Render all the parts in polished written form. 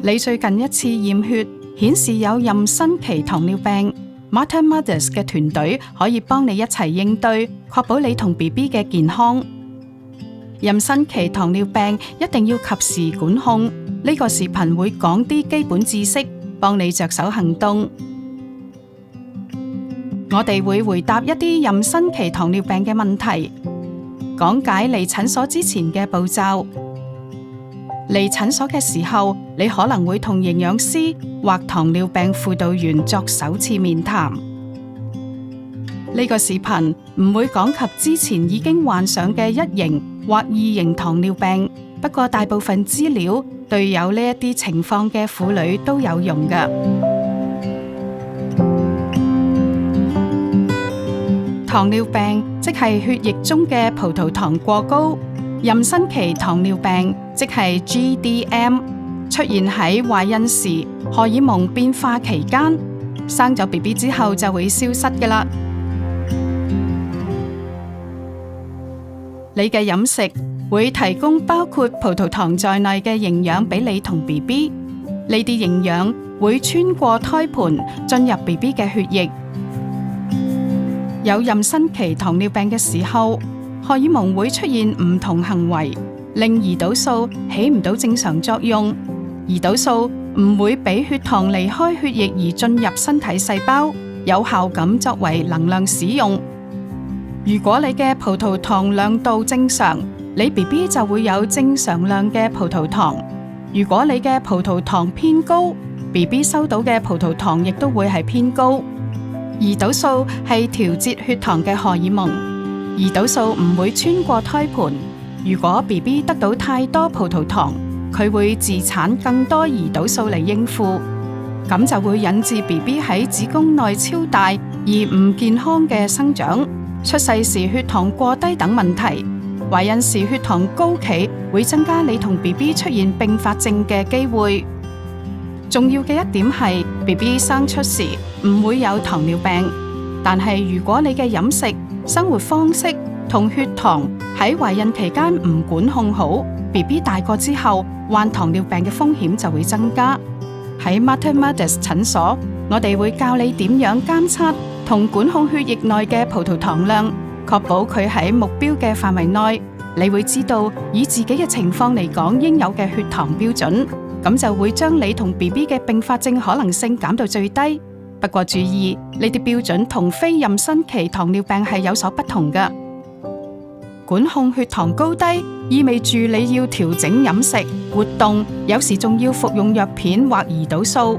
你最近一次驗血顯示有妊娠期糖尿病，Mater Mothers 嘅團隊可以幫你一齊應對，確保你同 BB 嘅健康。妊娠期糖尿病一定要及時管控。呢個視頻會講啲基本知識，幫你着手行動。我哋會回答一啲妊娠期糖尿病嘅問題，講解嚟診所之前嘅步驟。嚟診所嘅時候，你可能會同營養師或糖尿病輔導員作首次面談。呢個視頻唔會講及之前已經患上嘅一型或二型糖尿病，不過大部分資料對有呢一啲情況嘅婦女都有用㗎。糖尿病即係血液中嘅葡萄糖過高，妊娠期糖尿病即係 GDM， 出現喺懷孕時荷爾蒙變化期間，生咗 BB 之後就會消失㗎喇。你嘅飲食會提供包括葡萄糖在內嘅營養俾你同 BB， 呢啲營養會穿過胎盤進入 BB 嘅血液。有妊娠期糖尿病嘅時候，荷爾蒙會出現唔同行為，令胰島素起唔到正常作用。胰島素唔會俾血糖離開血液而進入身體細胞，有效咁作為能量使用。如果你嘅葡萄糖量度正常，你 BB 就會有正常量嘅葡萄糖。如果你嘅葡萄糖偏高， BB 收到嘅葡萄糖亦都會係偏高。胰島素係調節血糖嘅荷爾蒙，胰島素唔會穿過胎盤。如果 BB 得到太多葡萄糖，佢會自產更多胰島素嚟應付，咁就會引致 BB 喺子宮內超大而唔健康嘅生長，出世時血糖過低等問題。懷孕時血糖高企會增加你同 BB 出現併發症嘅機會。重要嘅一點係 BB 生出時唔會有糖尿病，但係如果你嘅飲食、生活方式同血糖喺懷孕期間唔管控好， BB 大個之後患糖尿病嘅風險就會增加。喺 Mater Mothers 診所，我哋會教你點樣監測同管控血液內嘅葡萄糖量，確保佢喺目標嘅範圍內。你會知道以自己嘅情況嚟講應有嘅血糖標準，咁就會將你同 BB 嘅併發症可能性減到最低。不過注意，呢啲標準同非妊娠期糖尿病係有所不同㗎。管控血糖高低意味住你要調整飲食、活動，有時仲要服用藥片或胰島素。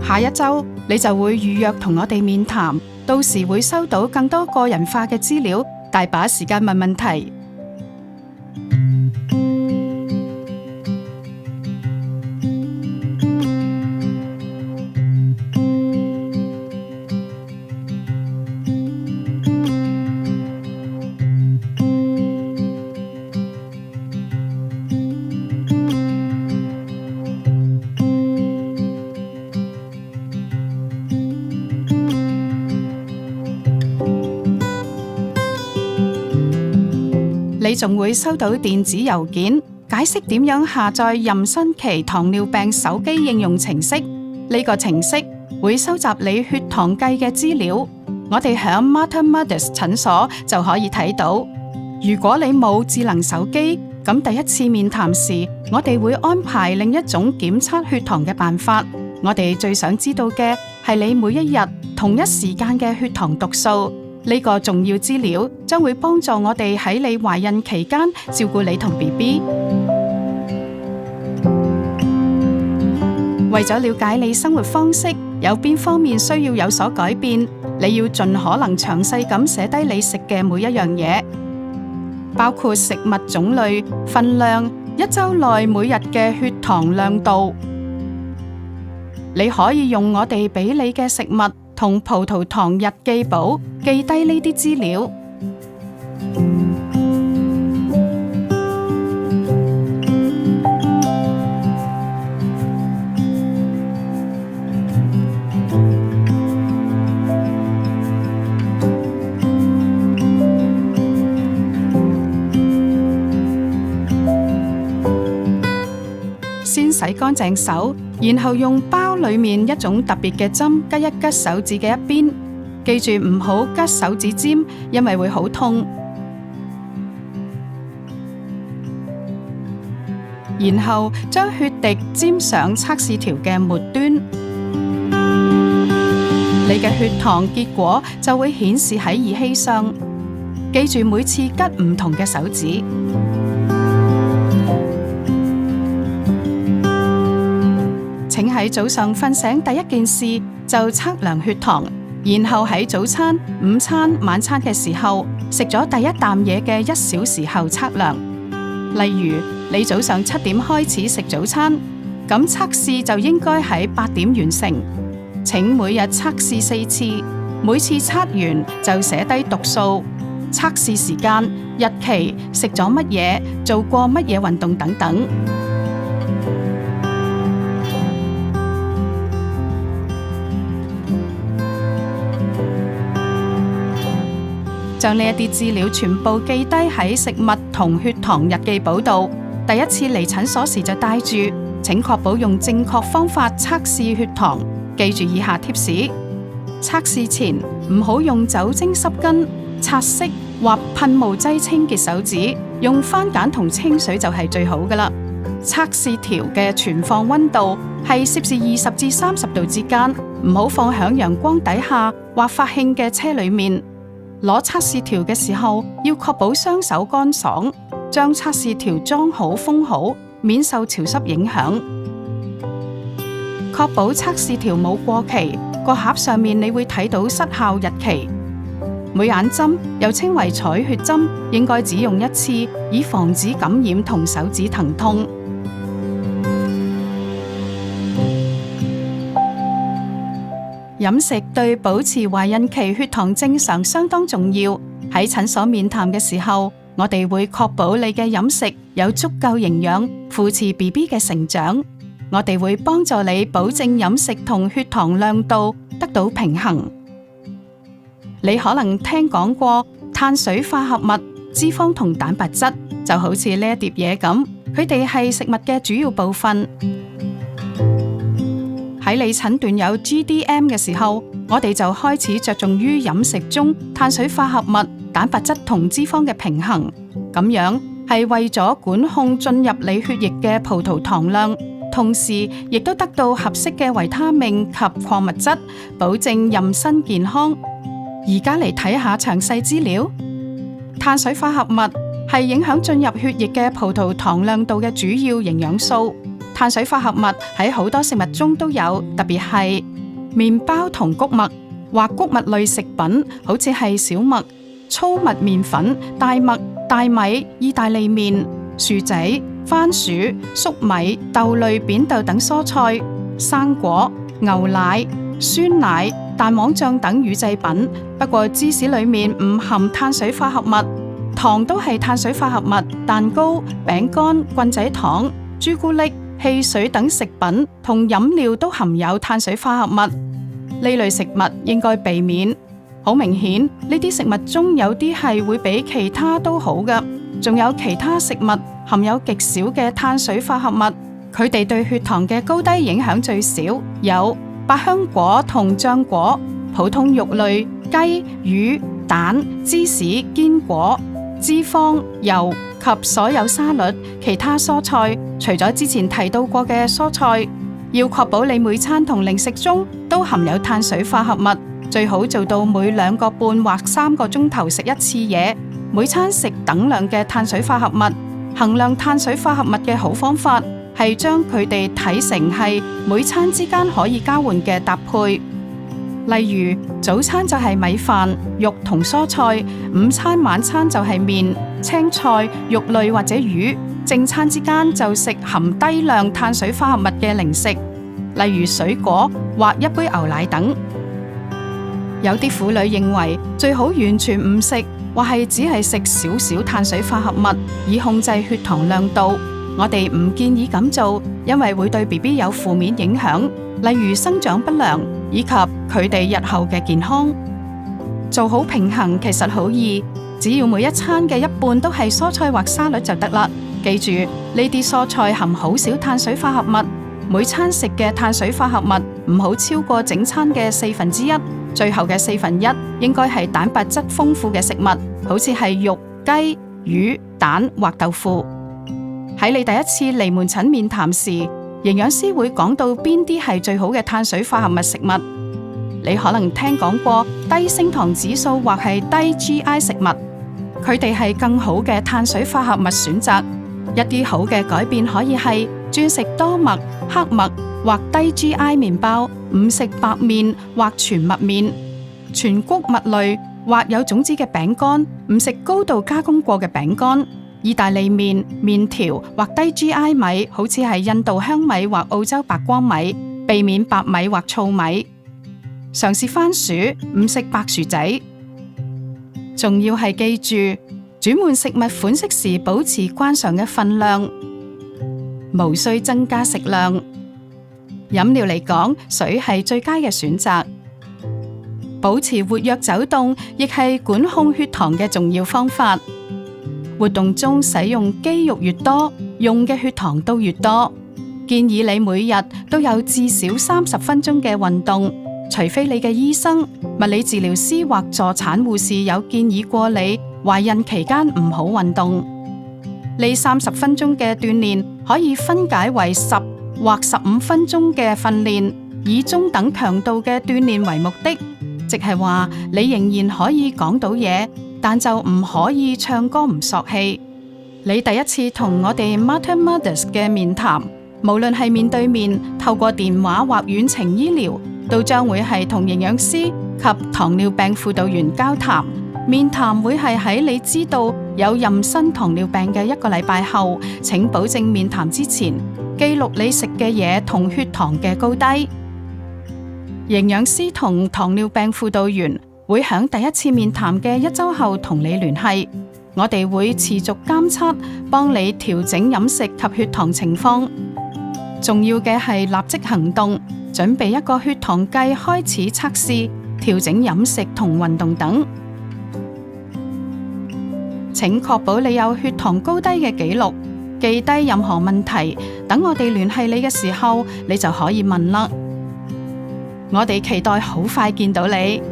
下一周你就會預約同我哋面談，到時會收到更多個人化嘅資料，大把時間問問題。你仲會收到電子郵件，解釋點樣下載妊娠期糖尿病手機應用程式。呢個程式會收集你血糖計嘅資料，我哋響 Mater Mothers 診所就可以睇到。如果你冇智能手機，咁第一次面談時，我哋會安排另一種檢測血糖嘅辦法。我哋最想知道嘅係你每一日同一時間嘅血糖讀數。呢個重要資料將會幫助我哋喺你懷孕期間照顧你同 BB。為咗了解你生活方式有邊方面需要有所改變，你要盡可能詳細咁寫低你食嘅每一樣嘢，包括食物種類、份量、一周內每日嘅血糖量度。你可以用我哋俾你嘅食物同葡萄糖日記簿記低呢啲資料。先洗乾淨手，然後用包裏面一種特別嘅針拮一拮手指嘅一邊，記住唔好拮手指尖，因為會好痛。然後將血滴沾上測試條嘅末端，你嘅血糖結果就會顯示喺儀器上。記住每次拮唔同嘅手指。請喺早上瞓醒第一件事就測量血糖，然後喺早餐、午餐、晚餐嘅時候食咗第一啖嘢嘅1小時後測量。例如你早上7點開始食早餐，咁測試就應該喺8點完成。請每日測試4次，每次測完就寫低讀數、測試時間、日期、食咗乜嘢、做過乜嘢運動等等。將呢一啲資料全部記低喺食物同血糖日記簿度。第一次嚟診所時就帶住，請確保用正確方法測試血糖。記住以下貼士：測試前唔好用酒精濕巾、擦拭或噴霧劑清潔手指，用番梘同清水就係最好㗎喇。測試條嘅存放溫度係攝氏20至30度之間，唔好放響陽光底下或發興嘅車裏面。攞測試條嘅時候，要確保雙手乾爽，將測試條裝好封好，免受潮濕影響。確保測試條冇過期，個盒上面你會睇到失效日期。每眼針又稱為採血針，應該只用1次，以防止感染同手指疼痛。飲食對保持懷孕期血糖正常相當重要。喺診所面談嘅時候，我哋會確保你嘅飲食有足夠營養，扶持 BB 嘅成長。我哋會幫助你保證飲食同血糖亮度得到平衡。你可能聽講過碳水化合物、脂肪同蛋白質，就好似呢一碟嘢咁，佢哋係食物嘅主要部分。喺你診斷有 GDM 嘅時候，我哋就開始着重於飲食中碳水化合物、蛋白質同脂肪嘅平衡。咁樣係為咗管控進入你血液嘅葡萄糖量，同時亦都得到合適嘅維他命及礦物質，保證妊娠健康。而家嚟睇下詳細資料。碳水化合物係影響進入血液嘅葡萄糖亮度嘅主要營養素。碳水化合物喺好多食物中都有，特別係麵包同穀物或穀物類食品，好似係小麥、糙麥麵粉、大麥、大米、意大利麵、薯仔、番薯、粟米、豆類扁豆等蔬菜、生果、牛奶、酸奶、蛋黃醬等乳製品。不過芝士裏面唔含碳水化合物，糖都係碳水化合物，蛋糕、餅乾、棍仔糖、朱古力、汽水等食品同飲料都含有碳水化合物，呢類食物應該避免。好明顯，呢啲食物中有啲係會比其他都好嘅，仲有其他食物含有極少嘅碳水化合物，佢哋對血糖嘅高低影響最少。有百香果同漿果、普通肉類、雞、魚、蛋、芝士、堅果、脂肪、油及所有沙律、其他蔬菜，除咗之前提到過嘅蔬菜，要確保你每餐同零食中都含有碳水化合物，最好做到每2個半或3個鐘頭食一次嘢，每餐食等量嘅碳水化合物。衡量碳水化合物嘅好方法係將佢哋睇成係每餐之間可以交換嘅搭配。例如早餐就係米飯、肉同蔬菜，午餐晚餐就係麵、青菜、肉類或者魚，正餐之間就食含低量碳水化合物嘅零食，例如水果或一杯牛奶等。有啲婦女認為最好完全唔食，或係只係食少少碳水化合物，以控制血糖亮度。我哋唔建議咁做，因為會對 BB 有負面影響，例如生長不良以及佢哋日後嘅健康。做好平衡其實好易，只要每一餐嘅一半都係蔬菜或沙律就得啦。記住，呢啲蔬菜含好少碳水化合物，每餐食嘅碳水化合物唔好超過整餐嘅1/4，最後嘅1/4應該係蛋白質豐富嘅食物，好似係肉、雞、魚、蛋或豆腐。喺你第一次嚟門診面談時，營養師會講到邊啲係最好嘅碳水化合物食物。你可能聽講過低升糖指數或係低 GI 食物，佢哋係更好嘅碳水化合物選擇。一啲好嘅改變可以係轉食多麥、黑麥或低 GI 麵包，唔食白麵或全麥麵、全穀物類或有種子嘅餅乾，唔食高度加工過嘅餅乾、意大利麵、麵條或低 GI 米，好似係印度香米或澳洲白光米，避免白米或糙米。嘗試番薯，唔食白薯仔。仲要係記住，轉換食物款式時保持慣常嘅份量，無需增加食量。飲料嚟講，水係最佳嘅選擇。保持活躍走動，亦係管控血糖嘅重要方法。活動中使用肌肉越多，用嘅血糖都越多。建議你每日都有至少30分鐘嘅運動，除非你嘅醫生、物理治療師或助產護士有建議過你懷孕期間唔好運動。呢30分鐘嘅鍛煉可以分解為10或15分鐘嘅訓練，以中等強度嘅鍛煉為目的，即係話你仍然可以講到嘢，但就唔可以唱歌唔索氣。你第一次同我哋 Mater Mothers 嘅面談，無論係面對面、透過電話或遠程醫療，都將會係同營養師及糖尿病輔導員交談。面談會係喺你知道有妊娠糖尿病嘅1個禮拜後，請保證面談之前記錄你食嘅嘢同血糖嘅高低。營養師同糖尿病輔導員會喺第一次面談嘅1週後同你聯繫，我哋會持續監測，幫你調整飲食及血糖情況。重要嘅係立即行動，準備一個血糖計開始測試、調整飲食同運動等。請確保你有血糖高低嘅記錄，記低任何問題，等我哋聯繫你嘅時候，你就可以問啦。我哋期待好快見到你。